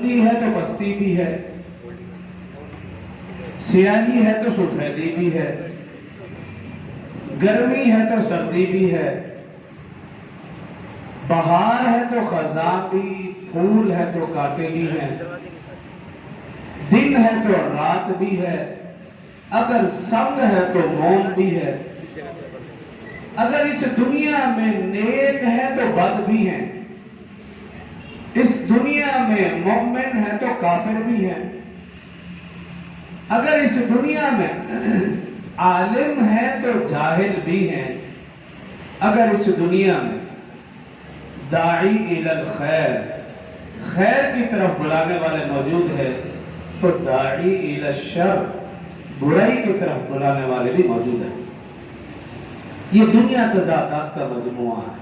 بلندی ہے تو پستی بھی ہے، سیاہی ہے تو سفیدی بھی ہے، گرمی ہے تو سردی بھی ہے، بہار ہے تو خزاں بھی، پھول ہے تو کانٹے بھی ہیں، دن ہے تو رات بھی ہے، اگر سنگ ہے تو موم بھی ہے، اگر اس دنیا میں نیک ہے تو بد بھی ہیں، اس دنیا میں مومن ہے تو کافر بھی ہیں، اگر اس دنیا میں عالم ہے تو جاہل بھی ہیں، اگر اس دنیا میں داعی الی الخیر، خیر کی طرف بلانے والے موجود ہیں تو داعی الی الشر، برائی کی طرف بلانے والے بھی موجود ہیں۔ یہ دنیا تضادات کا مجموعہ ہے،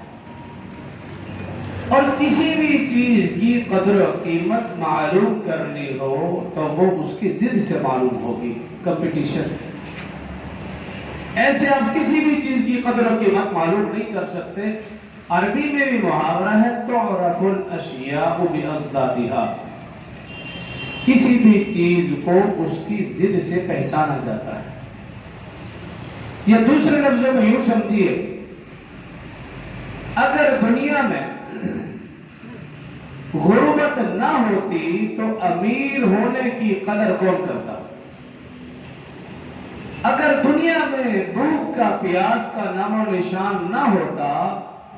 اور کسی بھی چیز کی قدر و قیمت معلوم کرنی ہو تو وہ اس کی ضد سے معلوم ہوگی، کمپٹیشن۔ ایسے آپ کسی بھی چیز کی قدر و قیمت معلوم نہیں کر سکتے۔ عربی میں بھی محاورہ ہے تعرف الاشیاء باضدادها، کسی بھی چیز کو اس کی ضد سے پہچانا جاتا ہے۔ یا دوسرے لفظوں میں یوں سمجھیے، اگر دنیا میں غربت نہ ہوتی تو امیر ہونے کی قدر کون کرتا؟ اگر دنیا میں بھوک کا پیاس کا نام و نشان نہ ہوتا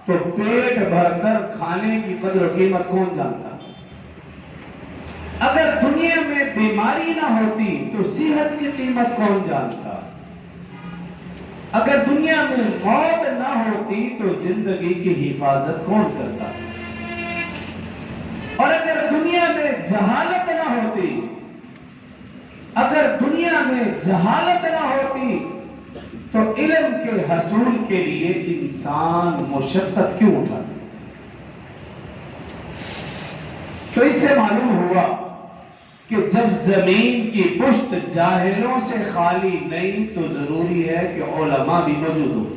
تو پیٹ بھر کر کھانے کی قدر و قیمت کون جانتا؟ اگر دنیا میں بیماری نہ ہوتی تو صحت کی قیمت کون جانتا؟ اگر دنیا میں موت نہ ہوتی تو زندگی کی حفاظت کون کرتا؟ اور اگر دنیا میں جہالت نہ ہوتی، اگر دنیا میں جہالت نہ ہوتی تو علم کے حصول کے لیے انسان مشقت کیوں اٹھاتا؟ تو اس سے معلوم ہوا کہ جب زمین کی پشت جاہلوں سے خالی نہیں تو ضروری ہے کہ علماء بھی موجود ہوں۔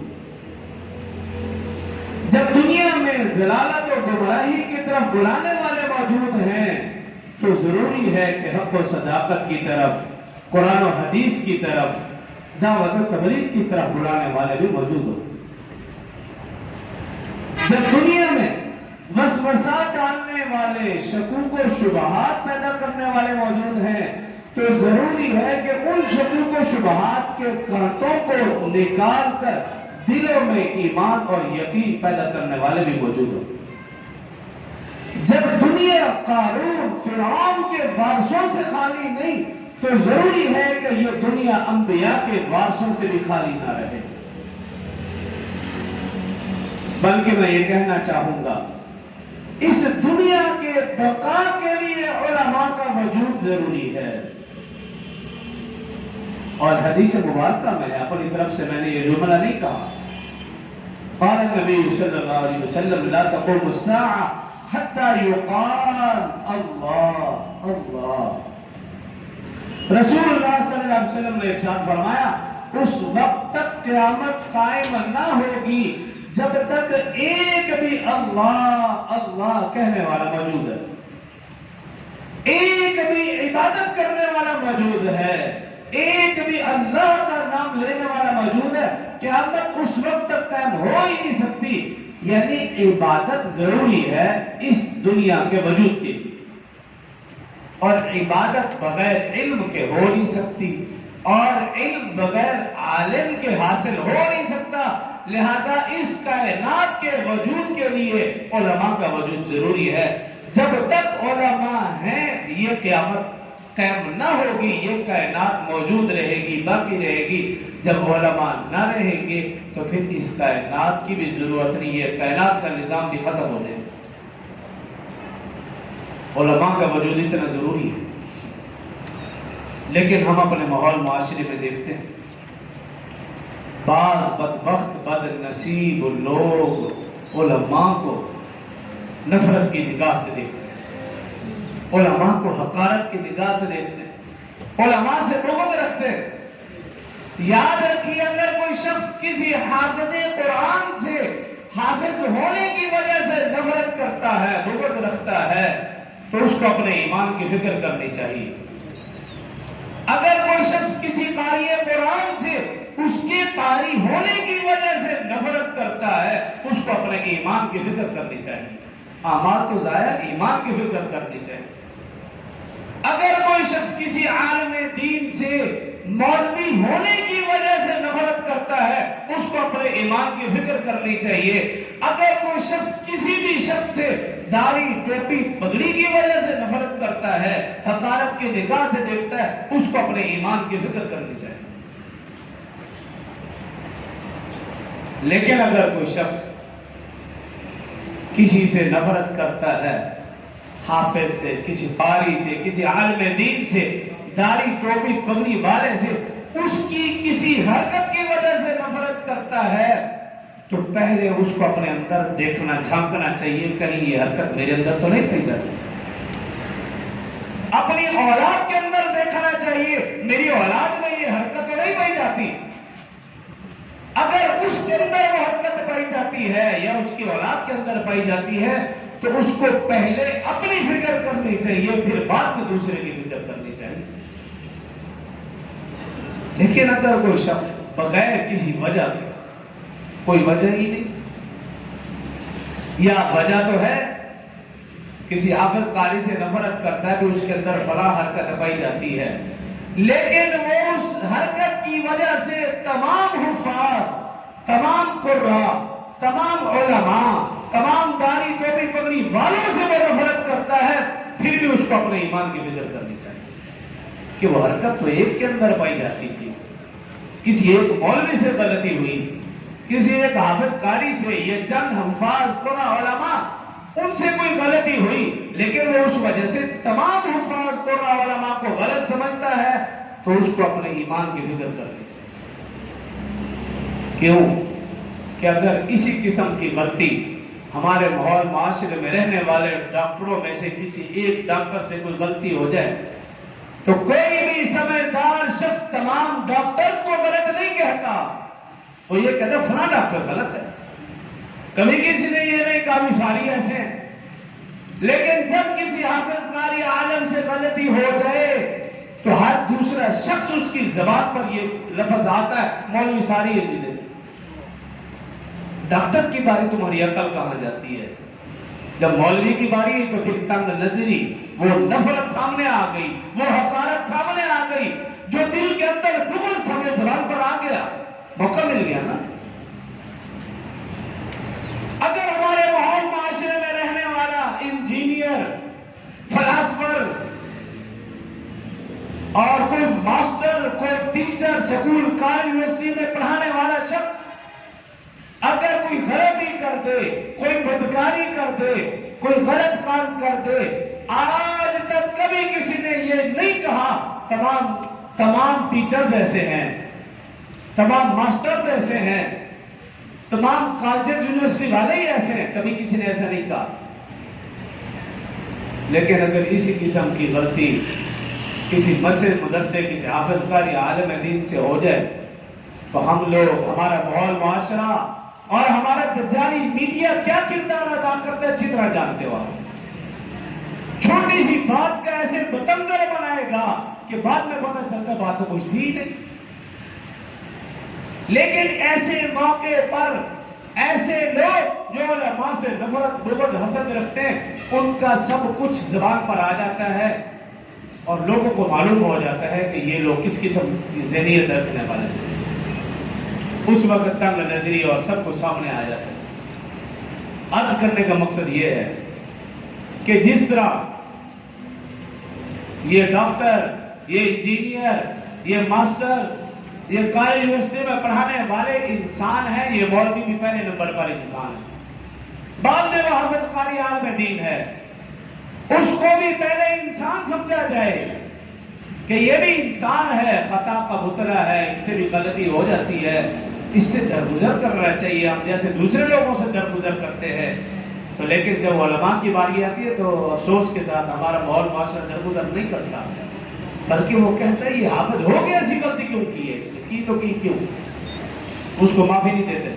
جب دنیا میں ضلالت و گمراہی کی طرف بلانے والے موجود ہیں تو ضروری ہے کہ حق و صداقت کی طرف، قرآن و حدیث کی طرف، دعوت و تبلیغ کی طرف بلانے والے بھی موجود ہوں۔ جب دنیا میں وسوسہ ڈالنے والے، شکوک و شبہات پیدا کرنے والے موجود ہیں تو ضروری ہے کہ ان شکوک و شبہات کے کانٹوں کو نکال کر دلوں میں ایمان اور یقین پیدا کرنے والے بھی موجود ہوں۔ جب دنیا قارون، فرعون کے وارثوں سے خالی نہیں تو ضروری ہے کہ یہ دنیا انبیاء کے وارثوں سے بھی خالی نہ رہے۔ بلکہ میں یہ کہنا چاہوں گا، اس دنیا کے بقا کے لیے علماء کا وجود ضروری ہے۔ اور حدیث مبارکہ میں اپنی طرف سے میں نے یہ جملہ نہیں کہا، قال النبی صلی اللہ علیہ وسلم لا تقوم الساعة حتى يقال اللہ اللہ۔ رسول اللہ صلی اللہ علیہ وسلم نے ارشاد فرمایا، اس وقت تک قیامت قائم نہ ہوگی جب تک ایک بھی اللہ اللہ کہنے والا موجود ہے، ایک بھی عبادت کرنے والا موجود ہے، ایک بھی اللہ کا نام لینے والا موجود ہے۔ قیامت اس وقت تک قائم ہو ہی نہیں سکتی، یعنی عبادت ضروری ہے اس دنیا کے وجود کے لیے، اور عبادت بغیر علم کے ہو نہیں سکتی، اور علم بغیر عالم کے حاصل ہو نہیں سکتا۔ لہذا اس کائنات کے وجود کے لیے علماء کا وجود ضروری ہے۔ جب تک علماء ہیں یہ قیامت قائم نہ ہوگی، یہ کائنات موجود رہے گی، باقی رہے گی۔ جب علماء نہ رہیں گے تو پھر اس کائنات کی بھی ضرورت نہیں ہے، کائنات کا نظام بھی ختم ہو جائے گا۔ علماء کا وجود اتنا ضروری ہے، لیکن ہم اپنے ماحول معاشرے میں دیکھتے ہیں بعض بدبخت بد نصیب لوگ علماء کو نفرت کی نگاہ سے دیکھتے ہیں، علماء کو حقارت کی نگاہ سے دیکھتے ہیں، علماء سے بغض رکھتے ہیں۔ یاد رکھیے، اگر کوئی شخص کسی حافظ قرآن سے حافظ ہونے کی وجہ سے نفرت کرتا ہے، بغض رکھتا ہے، تو اس کو اپنے ایمان کی فکر کرنی چاہیے۔ اگر کوئی شخص کسی قاری قرآن سے اس کے قاری ہونے کی وجہ سے نفرت کرتا ہے، اس کو اپنے ایمان کی فکر کرنی چاہیے۔ اعمال تو ضائع، ایمان کی فکر کرنی چاہیے۔ اگر کوئی شخص کسی عالم دین سے مولوی ہونے کی وجہ سے نفرت کرتا ہے، اس کو اپنے ایمان کی فکر کرنی چاہیے۔ اگر کوئی شخص کسی بھی شخص سے داڑھی ٹوپی پگڑی کی وجہ سے نفرت کرتا ہے، حقارت کی نگاہ سے دیکھتا ہے، اس کو اپنے ایمان کی فکر کرنی چاہیے۔ لیکن اگر کوئی شخص کسی سے نفرت کرتا ہے، حافظ سے، کسی قاری سے، کسی عالم دین سے، داڑھی ٹوپی پگڑی والے سے، اس کی کسی حرکت کی وجہ سے نفرت کرتا ہے، تو پہلے اس کو اپنے اندر دیکھنا، جھانکنا چاہیے، کہیں یہ حرکت میرے اندر تو نہیں پائی جاتی۔ اپنی اولاد کے اندر دیکھنا چاہیے، میری اولاد میں یہ حرکت تو نہیں پائی جاتی۔ اگر اس کے اندر وہ حرکت پائی جاتی ہے یا اس کی اولاد کے اندر پائی جاتی ہے، تو اس کو پہلے اپنی فکر کرنی چاہیے، پھر بعد میں دوسرے کی فکر کرنی چاہیے۔ لیکن اگر کوئی شخص بغیر کسی وجہ کے، کوئی وجہ ہی نہیں، یا وجہ تو ہے، کسی حافظ قاری سے نفرت کرتا ہے کہ اس کے اندر فلاں حرکت پائی جاتی ہے، لیکن وہ اس حرکت کی وجہ سے تمام حفاظ، تمام قراء، تمام علماء، تمام داڑھی ٹوپی پگڑی والوں سے وہ نفرت کرتا ہے، پھر بھی اس کو اپنے ایمان کی فکر کرنی چاہیے کہ وہ حرکت تو ایک کے اندر پائی جاتی تھی، کسی ایک مولوی سے غلطی ہوئی، کسی ایک حافظ قاری سے، یہ چند حفاظ قراء علماء، ان سے کوئی غلطی ہوئی، لیکن وہ اس وجہ سے تمام حفاظ قراء علماء کو غلط سمجھتا ہے، تو اس کو اپنے ایمان کی فکر کرنی چاہیے۔ کیوں کہ اگر اسی قسم کی غلطی ہمارے ماحول معاشرے میں رہنے والے ڈاکٹروں میں سے کسی ایک ڈاکٹر سے کوئی غلطی ہو جائے، تو کوئی بھی سمجھدار شخص تمام ڈاکٹرز کو غلط نہیں کہتا، وہ یہ کہتا فلاں ڈاکٹر غلط ہے۔ کبھی کسی نے یہ نہیں کہا بھی ساری ایسے ہیں، لیکن جب کسی حافظ قاری عالم سے غلطی ہو جائے تو ہر دوسرا شخص اس کی زبان پر یہ لفظ آتا ہے، مولوی ساری ہے جی، ڈاکٹر کی باری تمہاری عقل کہاں جاتی ہے؟ جب مولوی کی باری ہے تو پھر تنگ نظری، وہ نفرت سامنے آ گئی، وہ حقارت سامنے آ گئی، جو دل کے اندر بغض تھا وہ زبان پر آ گیا، موقع مل گیا نا۔ اگر ہمارے ماحول معاشرے میں رہنے والا انجینئر، فلاسفر اور کوئی ماسٹر، کوئی ٹیچر، سکول، کالج، یونیورسٹی میں پڑھانے والا شخص اگر کوئی غلطی کر دے، کوئی بدکاری کر دے، کوئی غلط کام کر دے، آج تک کبھی کسی نے یہ نہیں کہا تمام ٹیچرز ایسے ہیں، تمام ماسٹرز ایسے ہیں، تمام کالجز یونیورسٹی والے ہی ایسے ہیں، کبھی کسی نے ایسا نہیں کہا۔ لیکن اگر اسی قسم کی غلطی کسی مسجد، مدرسے، کسی حافظ قاری عالم دین سے ہو جائے تو ہم لوگ، ہمارا ماحول معاشرہ اور ہمارا دجالی میڈیا کیا کردار ادا کرتے اچھی طرح جانتے ہو آپ۔ چھوٹی سی بات کا ایسے بتنگڑ بنائے گا کہ بعد میں پتہ چلتا بات تو کچھ تھی نہیں۔ لیکن ایسے موقع پر ایسے لوگ جو علماء سے نفرت، بغض، حسد رکھتے ہیں، ان کا سب کچھ زبان پر آ جاتا ہے اور لوگوں کو معلوم ہو جاتا ہے کہ یہ لوگ کس قسم کی ذہنیت رکھنے والے ہیں۔ اس وقت تنگ نظری اور سب کچھ سامنے آ جاتا ہے۔ عرض کرنے کا مقصد یہ ہے کہ جس طرح یہ ڈاکٹر، یہ انجینئر، یہ ماسٹر، یہ کالج یونیورسٹی میں پڑھانے والے انسان ہیں، یہ مولوی بھی پہلے نمبر پر انسان ہے، بعد میں وہ حافظ قاری عالم دین ہے، اس کو بھی پہلے انسان سمجھا جائے کہ یہ بھی انسان ہے، خطا کا پتلا ہے، اس سے بھی غلطی ہو جاتی ہے، اس سے درگزر کرنا چاہیے، ہم جیسے دوسرے لوگوں سے درگزر کرتے ہیں۔ تو لیکن جب علماء کی باری آتی ہے تو افسوس کے ساتھ ہمارا ماحول معاشرہ درگزر نہیں کرتا، بلکہ وہ کہتا ہے یہ حافظ ہو گیا، ایسی غلطی کیوں کی ہے، اس نے کی تو کی کیوں، اس کو معافی نہیں دیتے۔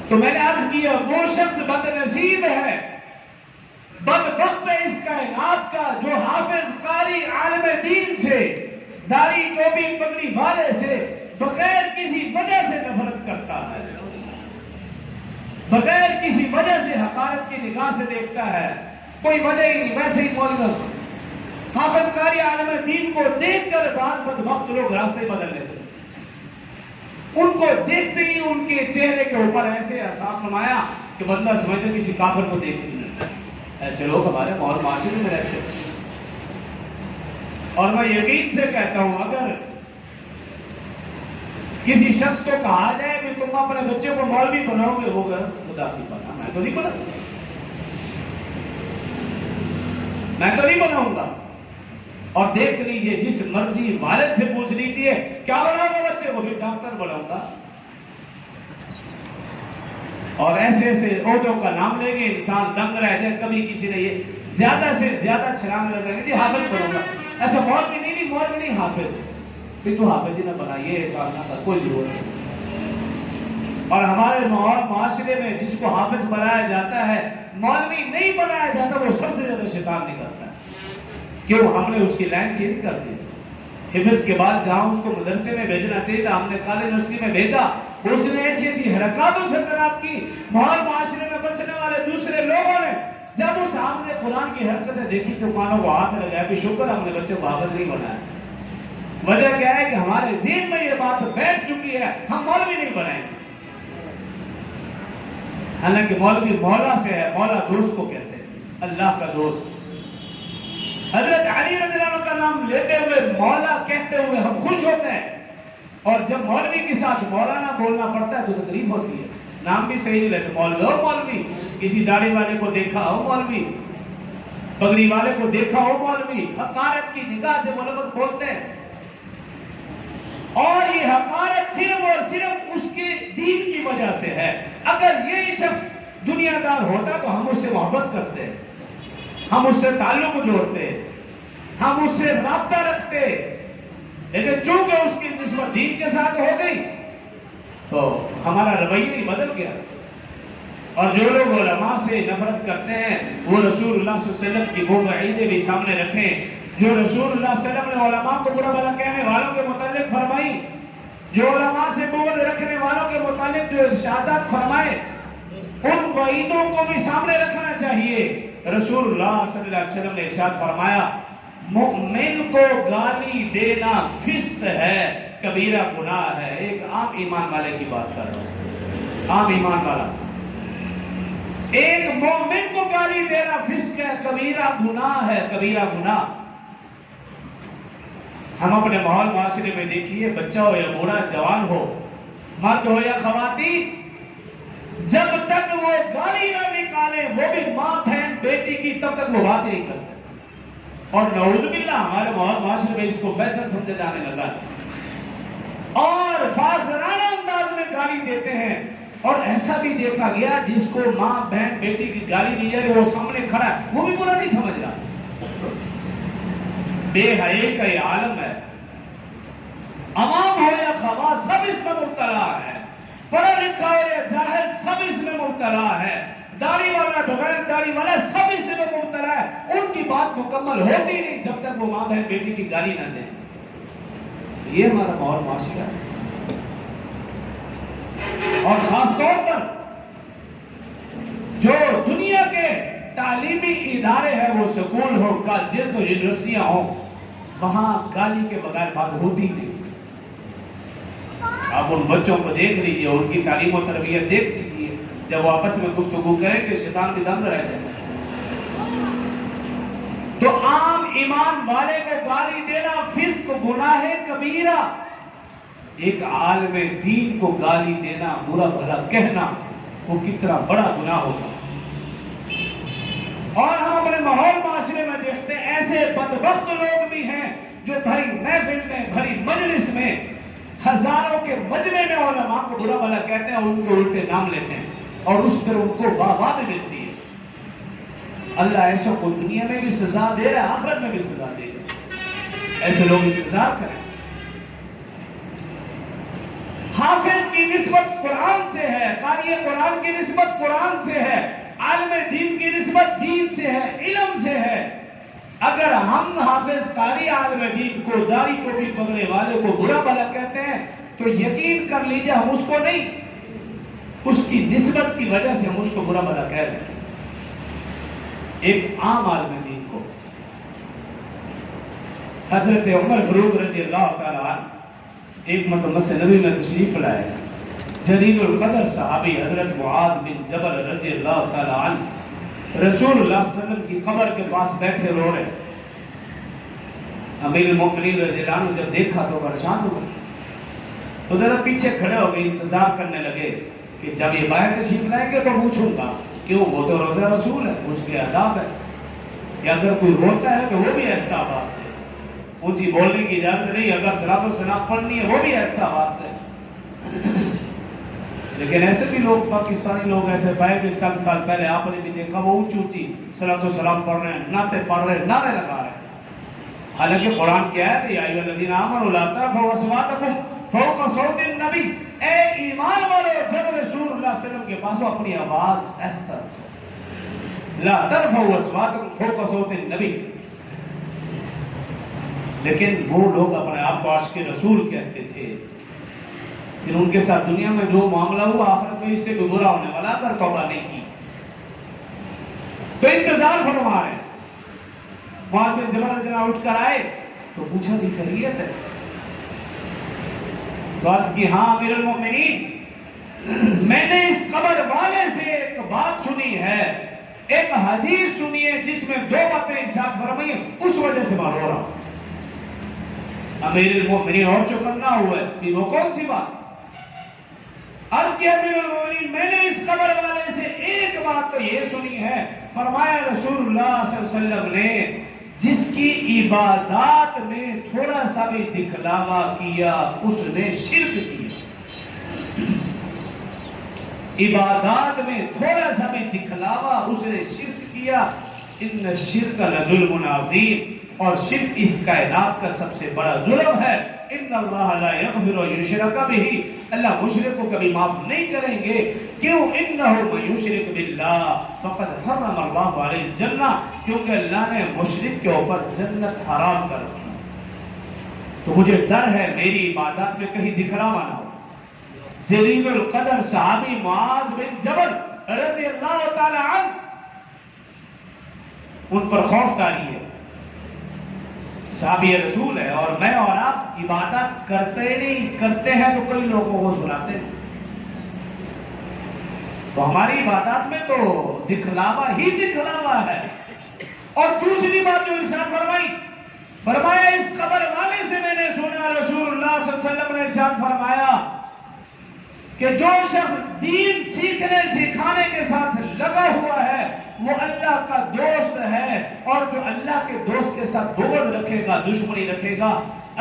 تو میں نے عرض کیا وہ شخص بد نصیب ہے بدبخت ہے اس کائنات کا جو حافظ قاری عالم دین سے، داڑھی ٹوپی پگڑی والے سے بغیر کسی وجہ سے نفرت کرتا ہے، بغیر کسی وجہ سے حقارت کی نگاہ سے دیکھتا ہے، کوئی وجہ ہی نہیں، ویسے ہی مولانا حافظ قاری عالم دین کو دیکھ کر بعض بدبخت لوگ راستے بدل لیتے، ان کو دیکھتے ہی ان کے چہرے کے اوپر ایسے احساس نمایا کہ بندہ سمجھتے کسی کافر کو دیکھ نہیں۔ ایسے لوگ ہمارے ماحول معاشرے میں رہتے ہیں، اور میں یقین سے کہتا ہوں اگر کسی شخص کو کہا جائے کہ تم اپنے بچے کو مولوی بناؤ گے، ہوگا خدا کی پناہ میں تو نہیں بنا، میں تو نہیں بناؤں گا۔ اور دیکھ لیجئے جس مرضی والد سے پوچھ لیجئے کیا بناؤں گا بچے کو، بھی ڈاکٹر بناؤں گا، اور ایسے ایسے عہدوں کا نام لیں گے انسان دنگ رہ جائے۔ کبھی کسی نے یہ زیادہ سے زیادہ چھلانگ لگائیں گے جی حافظ بنوں گا، اچھا مولوی نہیں، مولوی نہیں حافظ، پھر تو حافظ ہی نہ بنا، یہ احساس نہ کر، کوئی ضرورت نہیں۔ اور ہمارے ماحول معاشرے میں جس کو حافظ بنایا جاتا ہے مولوی نہیں بنایا جاتا، وہ سب سے زیادہ شیطان نکلتا ہے، کیوں؟ ہم نے اس کی لائن چینج کر دی۔ حفظ کے بعد جہاں اس کو مدرسے میں بھیجنا چاہیے تھا ہم نے کالج یونیورسٹی میں بھیجا، اس نے ایسی ایسی حرکات و سکنات کی، ماحول معاشرے میں بچنے والے دوسرے لوگوں نے جب اس حافظ قرآن کی حرکتیں دیکھی تو کانوں کو ہاتھ لگایا کہ شکر ہم نے بچے کو حافظ نہیں بنایا۔ وجہ کیا ہے کہ ہمارے ذہن میں یہ بات بیٹھ چکی ہے ہم مولوی نہیں بنائیں گے، حالانکہ مولوی مولا سے ہے، مولا دوست کو کہتے ہیں، اللہ کا دوست۔ حضرت علی رضی اللہ عنہ کا نام لیتے ہوئے مولا کہتے ہوئے ہم خوش ہوتے ہیں، اور جب مولوی کے ساتھ مولانا بولنا پڑتا ہے تو تکلیف ہوتی ہے، نام بھی صحیح نہیں لیتے، مولوی ہو مولوی، کسی داڑھی والے کو دیکھا ہو مولوی، پگڑی والے کو دیکھا ہو مولوی، حقارت کی نگاہ سے وہ لفظ بولتے ہیں، اور یہ حقارت صرف اور صرف اس کے دین کی وجہ سے ہے۔ اگر یہ شخص دنیا دار ہوتا تو ہم اس سے محبت کرتے، ہم اس سے تعلق جوڑتے، ہم اس سے رابطہ رکھتے، لیکن چونکہ اس کی نسبت دین کے ساتھ ہو گئی تو ہمارا رویہ ہی بدل گیا۔ اور جو لوگ علماء سے نفرت کرتے ہیں وہ رسول اللہ صلی اللہ علیہ وسلم کی وہ وعیدیں بھی سامنے رکھیں جو رسول اللہ صلی اللہ علیہ وسلم نے علماء کو برا بھلا کہنے والوں کے متعلق فرمائی، جو علماء سے بغض رکھنے والوں کے متعلق جو ارشادات فرمائے، ان وعیدوں کو بھی سامنے رکھنا چاہیے۔ رسول اللہ صلی اللہ علیہ وسلم نے ارشاد فرمایا مومن کو گالی دینا فسق ہے، کبیرہ گناہ ہے۔ ایک عام ایمان والے کی بات کر رہا ہوں، عام ایمان والا، ایک مومن کو گالی دینا فسق ہے، کبیرہ گناہ ہے، کبیرہ گناہ۔ ہم اپنے ماحول معاشرے میں دیکھیے، بچہ ہو یا بوڑھا، جوان ہو، مرد ہو یا خواتین، جب تک وہ گالی نہ نکالے وہ بھی ماں بہن بیٹی کی تب تک وہ بات نہیں کرتے، اور نعوذ باللہ ہمارے ماحول معاشرے میں اس کو فیشن سمجھا جانے لگا اور فاخرانہ انداز میں گالی دیتے ہیں۔ اور ایسا بھی دیکھا گیا جس کو ماں بہن بیٹی کی گالی دی جائے وہ سامنے کھڑا ہے، وہ بھی برا نہیں سمجھ رہا۔ بے حیائی کا یہ عالم ہے، عوام ہو یا خواص سب اس میں مبتلا ہے، پڑھا لکھا ہو یا جاہل سب اس میں مبتلا ہے، داڑھی والا بغیر داڑھی والا سب اس میں مبتلا ہے۔ ان کی بات مکمل ہوتی نہیں جب تک وہ ماں بہن بیٹی کی گالی نہ دیں۔ یہ ہمارا ماحول معاشرہ ہے، اور خاص طور پر جو دنیا کے تعلیمی ادارے ہیں، وہ سکول ہو، کالجز ہو، یونیورسٹیاں ہوں، وہاں گالی کے بغیر بات ہوتی نہیں۔ آپ ان بچوں کو دیکھ لیجئے، ان کی تعلیم و تربیت دیکھ لیجئے، جب وہ آپس میں گفتگو کریں کہ شیطان بھی دنگ رہ جائے۔ تو عام ایمان والے کو گالی دینا فسق، گناہ کبیرہ۔ ایک عالم دین کو گالی دینا، برا بھلا کہنا، وہ کتنا بڑا گناہ ہوگا۔ اور ہم اپنے ماحول معاشرے میں دیکھتے ہیں ایسے بدبخت لوگ بھی ہیں جو بھری محفل میں، بھری مجلس میں، ہزاروں کے مجمع میں علماء کو برا بھلا کہتے ہیں اور ان کو الٹے نام لیتے ہیں، اور اس پر ان کو واہ بھی ملتی ہے۔ اللہ ایسا کو دنیا میں بھی سزا دے رہا ہے، آخرت میں بھی سزا دے رہا ہے۔ ایسے لوگ انتظار کریں۔ حافظ کی نسبت قرآن سے ہے، قاری قرآن کی نسبت قرآن سے ہے، عالم دین کی نسبت دین سے ہے، علم سے ہے۔ اگر ہم حافظ قاری عالم دین کو، داڑھی ٹوپی پگڑے والے کو برا بھلا کہتے ہیں تو یقین کر لیجئے ہم اس کو نہیں، اس کی نسبت کی وجہ سے ہم اس کو برا بھلا کہہ رہے ہیں۔ ایک عام عالم دین کو حضرت عمر فاروق رضی اللہ تعالیٰ عنہ ایک مرتبہ مسجد نبی میں تشریف لائے، جلیل القدر صحابی حضرت معاذ بن جبل رضی اللہ تعالیٰ عنہ رسول اللہ صلی اللہ علیہ وسلم کی قبر کے پاس بیٹھے رو رہے۔ امیر المؤمنین رضی اللہ عنہ جب دیکھا تو پریشان ہو گئے، تو ذرا پیچھے کھڑے ہو گئے، انتظار کرنے لگے کہ جب یہ باہر تشریف لائیں گے تو پوچھوں گا، کیوں؟ وہ تو روزہ رسول ہے، اس کے آداب ہے کہ اگر کوئی روتا ہے تو وہ بھی آہستہ آواز سے، اونچی بولنے کی اجازت نہیں، اگر صلاۃ والسلام پڑھنی ہے وہ بھی آہستہ آواز سے۔ لیکن ایسے بھی لوگ، پاکستانی لوگ ایسے پائے کہ چند سال پہلے آپ نے بھی دیکھا وہ اونچی اونچی صلاۃ والسلام پڑھ رہے ہیں، نعتیں پڑھ رہے ہیں، نعرے لگا رہے ہیں، حالانکہ قرآن کیا ہے؟ یا ایھا الذین آمنوا لا ترفعوا اصواتکم فوق صوت النبی، اے ایمان والو جب رسول اللہ صلی اللہ علیہ وسلم کے پاس ہو اپنی آواز ایسا، لا ترفعوا اصواتکم فوق صوت النبی۔ لیکن وہ لوگ اپنے آپ کو عاشق رسول کہتے تھے، پھر ان کے ساتھ دنیا میں جو معاملہ ہوا آخرت میں اس سے بھی برا ہونے والا اگر توبہ نہیں کی تو انتظار فرما رہے ہیں۔ معاذ بن جبل رضی اللہ عنہ اٹھ کر آئے تو پوچھا بھی خیریت ہے؟ تو عرض کی ہاں امیر المؤمنین، میں نے اس قبر والے سے ایک بات سنی ہے، ایک حدیث سنی ہے جس میں دو باتیں ارشاد فرمائی ہیں، اس وجہ سے میں رو رہا ہوں۔ امیر المؤمنین اور جو کرنا ہوا ہے کہ وہ کون سی بات؟ عرض کیا امیر المؤمنین، میں نے اس قبر والے سے ایک بات تو یہ سنی ہے، فرمایا رسول اللہ صلی اللہ علیہ وسلم نے جس کی عبادات میں تھوڑا سا بھی دکھلاوا کیا اس نے شرک کیا، عبادات میں تھوڑا سا بھی دکھلاوا اس نے شرک کیا، ان الشرک لظلم عظیم، اور شرک اس کائنات کا سب سے بڑا ظلم ہے۔ ان اللہ لا یغفر یشرک بہ، اللہ مشرک کو کبھی معاف نہیں کریں گے، کیوں؟ انہ من یشرک باللہ فقد حرم اللہ علیہ الجنہ، کیونکہ اللہ نے مشرک کے اوپر جنت حرام کر رکھی۔ تو مجھے ڈر ہے میری عبادات میں کہیں دکھلاوا نہ ہو۔ جلیل القدر صحابی معاذ بن جبل رضی اللہ تعالی عنہ، ان پر خوف طاری ہے، صحابی رسول ہے، اور میں اور آپ عبادت کرتے نہیں، کرتے ہیں تو کئی لوگوں کو سناتے ہیں، تو ہماری عبادات میں تو دکھلاوا ہی دکھلاوا ہے۔ اور دوسری بات جو ارشاد فرمائی، فرمایا اس قبر والے سے میں نے سنا رسول اللہ صلی اللہ علیہ وسلم نے ارشاد فرمایا کہ جو شخص دین سیکھنے سکھانے کے ساتھ لگا ہوا ہے وہ اللہ کا دوست ہے، اور جو اللہ کے دوست کے ساتھ بغض رکھے گا، دشمنی رکھے گا،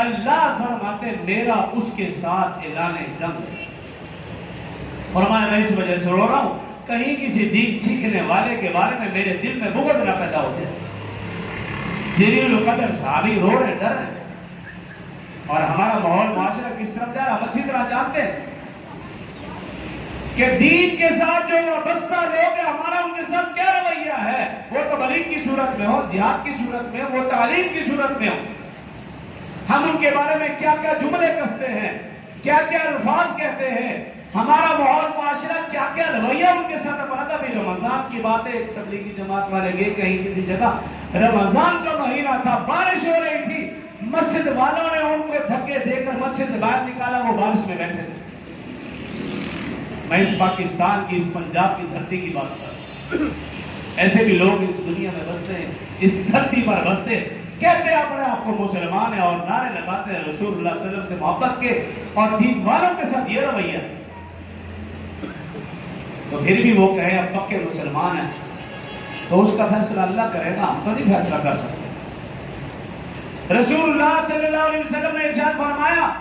اللہ فرماتے میرا اس کے ساتھ اعلان جنگ ہے۔ فرمایا میں اس وجہ سے رو رہا ہوں کہیں کسی دین سیکھنے والے کے بارے میں میرے دل میں بغض نہ پیدا ہو جائے۔ جلیل القدر صحابی رو رہے، ڈر رہے، اور ہمارا ماحول معاشرہ کس طرف جا رہا ہم اچھی طرح جانتے ہیں کہ دین کے ساتھ جو وابستہ لوگ ہیں ہمارا ان کے ساتھ کیا رویہ ہے، وہ تبلیغ کی صورت میں ہو، جہاد کی صورت میں ہو، وہ تعلیم کی صورت میں ہو، ہم ان کے بارے میں کیا کیا جملے کستے ہیں، کیا کیا الفاظ کہتے ہیں، ہمارا ماحول معاشرہ کیا کیا رویہ ان کے ساتھ اپناتا بھی۔ رمضان کی باتیں تبلیغی جماعت والے گئے کہیں کسی جگہ، رمضان کا مہینہ تھا، بارش ہو رہی تھی، مسجد والوں نے ان کو دھکے دے کر مسجد سے باہر نکالا، وہ بارش میں بیٹھے تھے۔ میں اس پاکستان کی، اس پنجاب کی دھرتی کی بات کر رہا ہوں، ایسے بھی لوگ اس دنیا میں بستے ہیں، اس دھرتی پر بستے ہیں، کہتے ہیں اپنے آپ کو مسلمان ہیں اور نعرے لگاتے ہیں رسول اللہ صلی اللہ علیہ وسلم سے محبت کے اور دین والوں کے ساتھ یہ رویہ ہے، تو پھر بھی وہ کہیں اب پکے مسلمان ہیں، تو اس کا فیصلہ اللہ کرے گا، ہم تو نہیں فیصلہ کر سکتے۔ رسول اللہ صلی اللہ علیہ وسلم نے ارشاد فرمایا،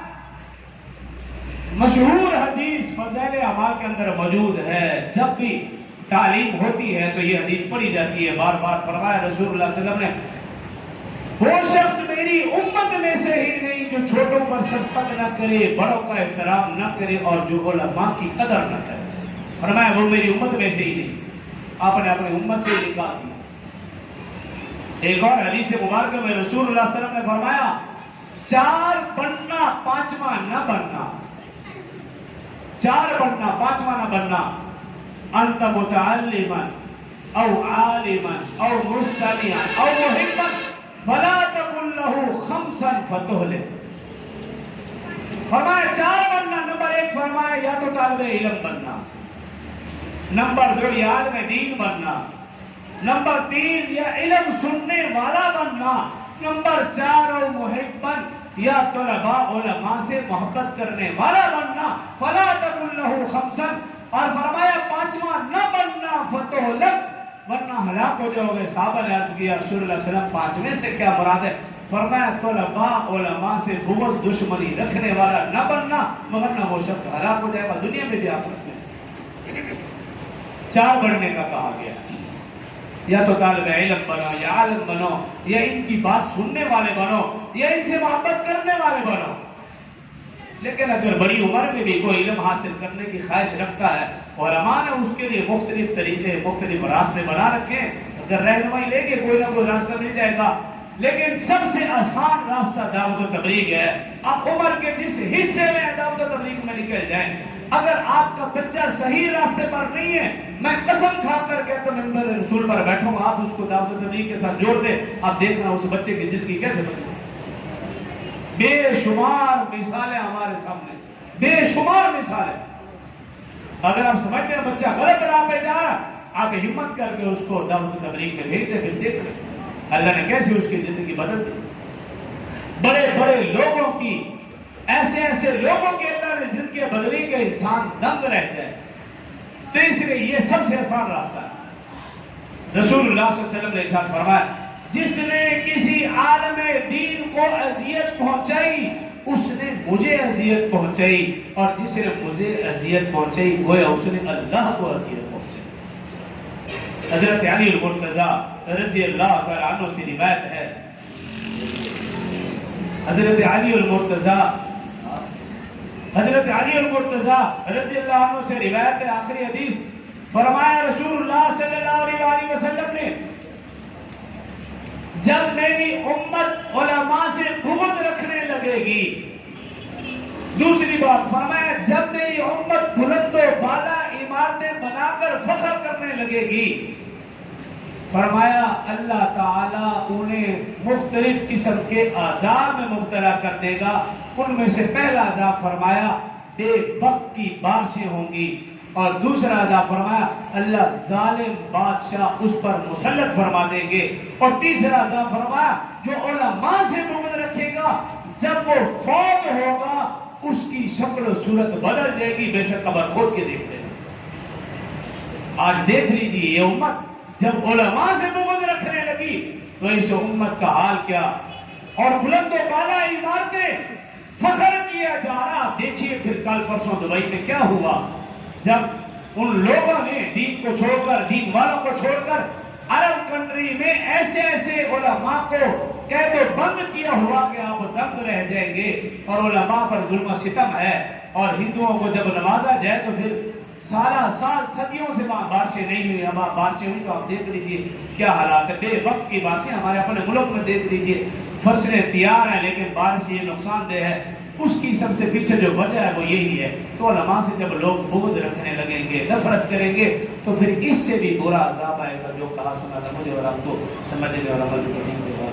مشہور حدیث فضائل اعمال کے اندر موجود ہے، جب بھی تعلیم ہوتی ہے تو یہ حدیث پڑھی جاتی ہے، بار بار فرمایا رسول اللہ صلی اللہ علیہ وسلم نے، وہ شخص میری امت میں سے ہی نہیں جو چھوٹوں پر شفقت نہ کرے، بڑوں کا احترام نہ کرے، اور جو علماء کی قدر نہ کرے، فرمایا وہ میری امت میں سے ہی نہیں۔ آپ نے اپنی امت سے نکاح دیا۔ ایک اور حدیث مبارکہ میں رسول اللہ صلی اللہ علیہ وسلم نے فرمایا 4 بننا 5واں نہ بننا، 4 بننا 5واں نہ بننا، انت متعلما او عالما او مستمعا او محبا فلا تقل له خمسا فتهلك۔ فرمایا 4 بننا، نمبر 1 فرمایا یا تو طالب علم بننا، نمبر 2 یا عالم دین بننا، نمبر 3 یا علم سننے والا بننا، نمبر 4 او محبا یا طلباء علماء سے محبت کرنے والا بننا، فلا تقل له خمسا، اور فرمایا 5واں نہ بننا فتهلك، ورنہ ہلاک ہو جاؤ گے۔ صحابہ نے عرض کیا رسول اللہ صلی اللہ علیہ وسلم 5ویں سے کیا مراد ہے؟ فرمایا طلباء علماء سے بغض دشمنی رکھنے والا نہ بننا، مگر نہ وہ شخص ہلاک ہو جائے گا دنیا میں بھی آخرت میں۔ 4 بڑھنے کا کہا گیا، یا تو طالب علم بنو یا عالم بنو یا ان کی بات سننے والے بنو یا ان سے محبت کرنے والے بنو۔ لیکن اگر بڑی عمر میں بھی کوئی علم حاصل کرنے کی خواہش رکھتا ہے، علماء نے اس کے لیے مختلف طریقے مختلف راستے بنا رکھے ہیں، اگر رہنمائی لے کے کوئی نہ کوئی راستہ مل جائے گا، لیکن سب سے آسان راستہ دعوت و تبلیغ ہے۔ آپ عمر کے جس حصے میں دعوت و تبلیغ میں نکل جائیں، اگر آپ کا بچہ صحیح راستے پر نہیں ہے، میں قسم کھا کر کہتا ہوں منبر رسول پر بیٹھوں گا، آپ اس کو دعوت و تبلیغ کے ساتھ جوڑ دیں، آپ دیکھنا اس بچے کی زندگی کیسے بدلے۔ بے شمار مثالیں ہمارے سامنے، بے شمار مثالیں۔ اگر آپ سمجھتے ہیں بچہ غلط راہ پہ جا رہا، آپ ہمت کر کے اس کو دعوت و تبلیغ میں بھیج دیں، پھر دیکھ لیں اللہ نے کیسے اس کی زندگی بدل دی۔ بڑے بڑے لوگوں کی، ایسے ایسے لوگوں کی اللہ نے زندگی بدلی کہ انسان دنگ رہ جائے۔ تو اس لیے یہ سب سے آسان راستہ ہے۔ رسول اللہ صلی اللہ علیہ وسلم نے ارشاد فرمایا جس نے کسی عالم دین کو اذیت پہنچائی اس نے مجھے اذیت پہنچائی، اور جس نے مجھے اذیت پہنچائی گویا اس نے اللہ کو اذیت پہنچائی۔ حضرت علی المرتضیٰ رضی اللہ تعالیٰ عنہ سے روایت ہے، حضرت علی المرتضیٰ رضی اللہ عنہ سے روایت ہے، آخری حدیث فرمایا رسول اللہ صلی اللہ علیہ وسلم نے جب میری امت علماء سے بغض رکھنے لگے گی، دوسری بات فرمایا جب میری امت بلند و بالا عمارتیں بنا کر فخر کرنے لگے گی، فرمایا اللہ تعالیٰ انہیں مختلف قسم کے عذاب میں مبتلا کر دے گا۔ ان میں سے پہلا عذاب فرمایا بے وقت کی بارشیں ہوں گی، اور دوسرا عذاب فرمایا اللہ ظالم بادشاہ اس پر مسلط فرما دیں گے، اور تیسرا عذاب فرمایا جو علماء سے بغض رکھے گا جب وہ فوت ہوگا اس کی شکل و صورت بدل جائے گی، بے شک قبر کھود کے دیکھ لینا۔ آج دیکھ لیجیے یہ امت جب علماء سے بغض رکھنے لگی تو اس امت کا حال کیا، اور بلند و بالا عمارتیں فخر کیا جا رہا۔ دیکھیے پھر کل پرسوں دبئی میں کیا ہوا، جب ان لوگوں نے دین کو چھوڑ کر، دین والوں کو چھوڑ کر عرب کنٹری میں ایسے ایسے علماء کو قید و بند کیا ہوا کہ آپ دنگ رہ جائیں گے، اور علماء پر ظلم و ستم ہے، اور ہندوؤں کو جب نوازا جائے تو پھر سالہ سال صدیوں سے وہاں بارشیں نہیں ہوئی، ہمارا بارشیں ہوئی تو آپ دیکھ لیجئے کیا حالات ہے۔ بے وقت کی بارشیں ہمارے اپنے ملک میں دیکھ لیجئے، فصلیں تیار ہیں لیکن بارش یہ نقصان دہ ہے، اس کی سب سے پیچھے جو وجہ ہے وہ یہی ہے۔ تو علماء سے جب لوگ بغض رکھنے لگیں گے، نفرت کریں گے، تو پھر اس سے بھی برا عذاب آئے گا جو کہا سنا تھا مجھے اور آپ کو سمجھنے اور عمل کرنے کے بعد